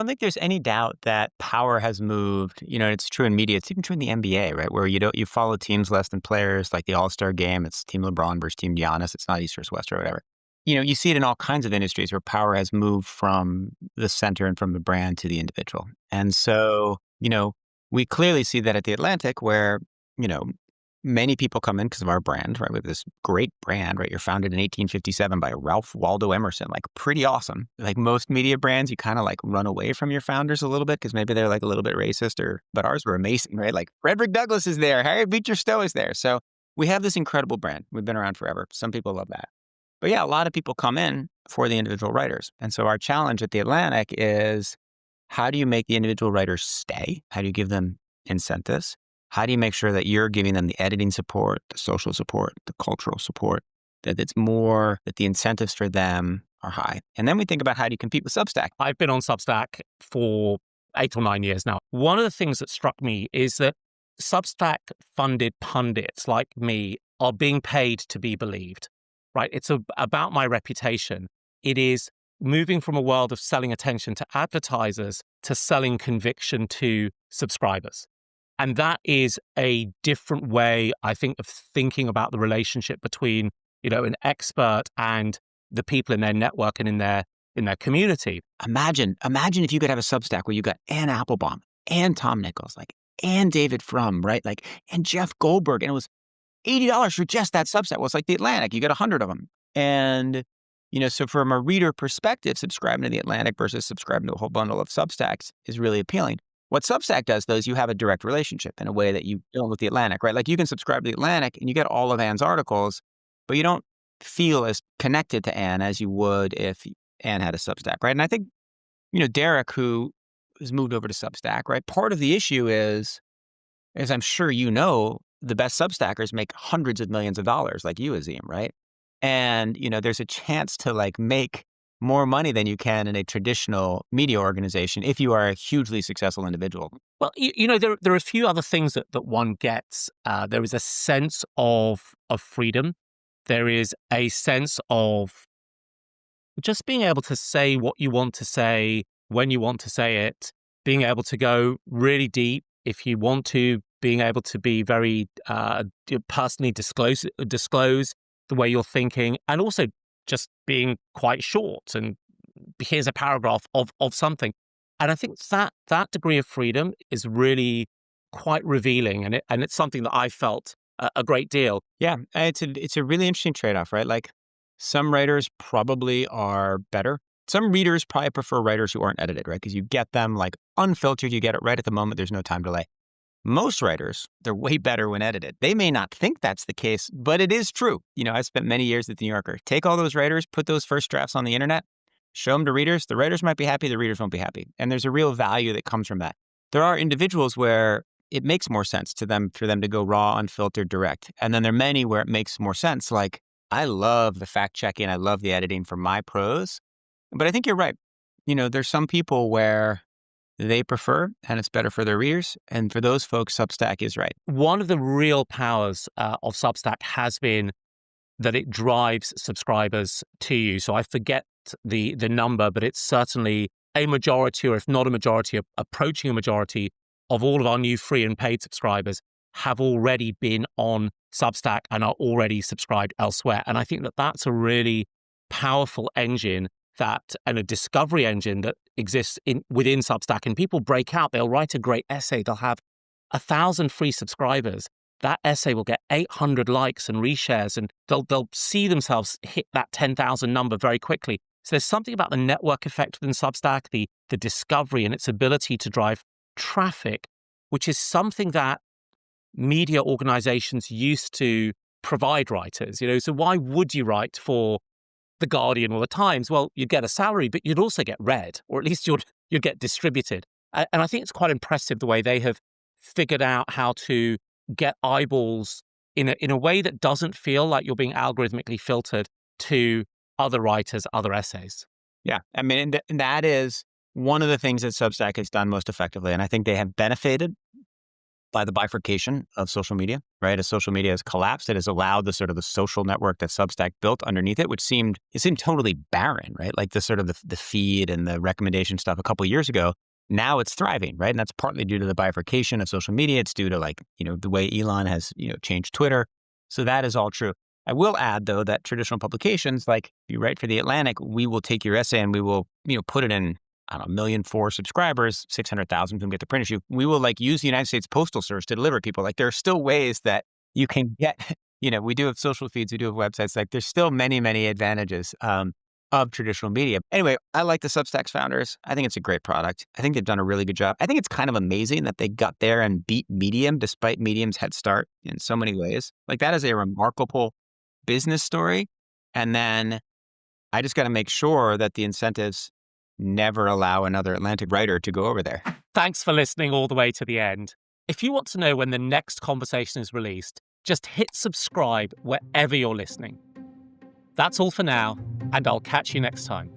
don't think there's any doubt that power has moved. It's true in media. It's even true in the NBA, right? Where you follow teams less than players, like the All-Star game. It's Team LeBron versus Team Giannis. It's not East versus West or whatever. You see it in all kinds of industries where power has moved from the center and from the brand to the individual. And so, we clearly see that at The Atlantic where, you know, many people come in because of our brand, right? We have this great brand, right? You're founded in 1857 by Ralph Waldo Emerson, like pretty awesome. Like most media brands, you kind of like run away from your founders a little bit because maybe they're like a little bit racist but ours were amazing, right? Like Frederick Douglass is there, Harriet Beecher Stowe is there. So we have this incredible brand. We've been around forever. Some people love that. But yeah, a lot of people come in for the individual writers. And so our challenge at The Atlantic is how do you make the individual writers stay? How do you give them incentives? How do you make sure that you're giving them the editing support, the social support, the cultural support, that the incentives for them are high? And then we think about how do you compete with Substack? I've been on Substack for 8 or 9 years now. One of the things that struck me is that Substack-funded pundits like me are being paid to be believed, right? It's about my reputation. It is moving from a world of selling attention to advertisers to selling conviction to subscribers. And that is a different way, I think, of thinking about the relationship between, an expert and the people in their network and in their community. Imagine if you could have a Substack where you got Ann Applebaum and Tom Nichols, and David Frum, right? And Jeff Goldberg. And it was $80 for just that Substack. Well, it's like The Atlantic. You get 100 of them. And, so from a reader perspective, subscribing to The Atlantic versus subscribing to a whole bundle of Substacks is really appealing. What Substack does, though, is you have a direct relationship in a way that you don't with The Atlantic, right? Like you can subscribe to The Atlantic and you get all of Ann's articles, but you don't feel as connected to Ann as you would if Ann had a Substack, right? And I think, Derek, who has moved over to Substack, right? Part of the issue is, as I'm sure the best Substackers make hundreds of millions of dollars like you, Azeem, right? And, there's a chance to make more money than you can in a traditional media organization if you are a hugely successful individual. Well, there are a few other things that one gets. There is a sense of freedom. There is a sense of just being able to say what you want to say when you want to say it, being able to go really deep if you want to, being able to be very personally disclose the way you're thinking, and also just being quite short and here's a paragraph of something. And I think that degree of freedom is really quite revealing, and it's something that I felt a great deal. Yeah, it's a really interesting trade-off, right? Like some writers probably are better. Some readers probably prefer writers who aren't edited, right? Because you get them unfiltered, you get it right at the moment, there's no time delay. Most writers, they're way better when edited. They may not think that's the case, but it is true. I spent many years at The New Yorker. Take all those writers, put those first drafts on the internet, show them to readers. The writers might be happy, the readers won't be happy. And there's a real value that comes from that. There are individuals where it makes more sense for them to go raw, unfiltered, direct. And then there are many where it makes more sense. Like, I love the fact checking, I love the editing for my prose. But I think you're right. There's some people where they prefer, and it's better for their readers. And for those folks, Substack is right. One of the real powers of Substack has been that it drives subscribers to you. So I forget the number, but it's certainly a majority, or if not a majority, approaching a majority of all of our new free and paid subscribers have already been on Substack and are already subscribed elsewhere. And I think that that's a really powerful engine and a discovery engine that exists within Substack. And people break out, they'll write a great essay, they'll have 1,000 free subscribers. That essay will get 800 likes and reshares, and they'll see themselves hit that 10,000 number very quickly. So there's something about the network effect within Substack, the discovery and its ability to drive traffic, which is something that media organizations used to provide writers. So why would you write for The Guardian or The Times? Well, you'd get a salary, but you'd also get read, or at least you'd get distributed. And I think it's quite impressive the way they have figured out how to get eyeballs in a way that doesn't feel like you're being algorithmically filtered to other writers, other essays. Yeah, I mean, and that is one of the things that Substack has done most effectively. And I think they have benefited by the bifurcation of social media, right? As social media has collapsed, it has allowed the sort of the social network that Substack built underneath it, which seemed totally barren, right? Like the sort of the feed and the recommendation stuff a couple of years ago. Now it's thriving, right? And that's partly due to the bifurcation of social media. It's due to the way Elon has, changed Twitter. So that is all true. I will add, though, that traditional publications, like if you write for The Atlantic, we will take your essay and we will, put it in, I don't know, 1,000,004 subscribers, 600,000 of them get the print issue. We will use the United States Postal Service to deliver people. There are still ways that you can get, we do have social feeds, we do have websites. There's still many, many advantages of traditional media. Anyway, I like the Substack's founders. I think it's a great product. I think they've done a really good job. I think it's kind of amazing that they got there and beat Medium despite Medium's head start in so many ways. That is a remarkable business story. And then I just got to make sure that the incentives never allow another Atlantic writer to go over there. Thanks for listening all the way to the end. If you want to know when the next conversation is released, just hit subscribe wherever you're listening. That's all for now, and I'll catch you next time.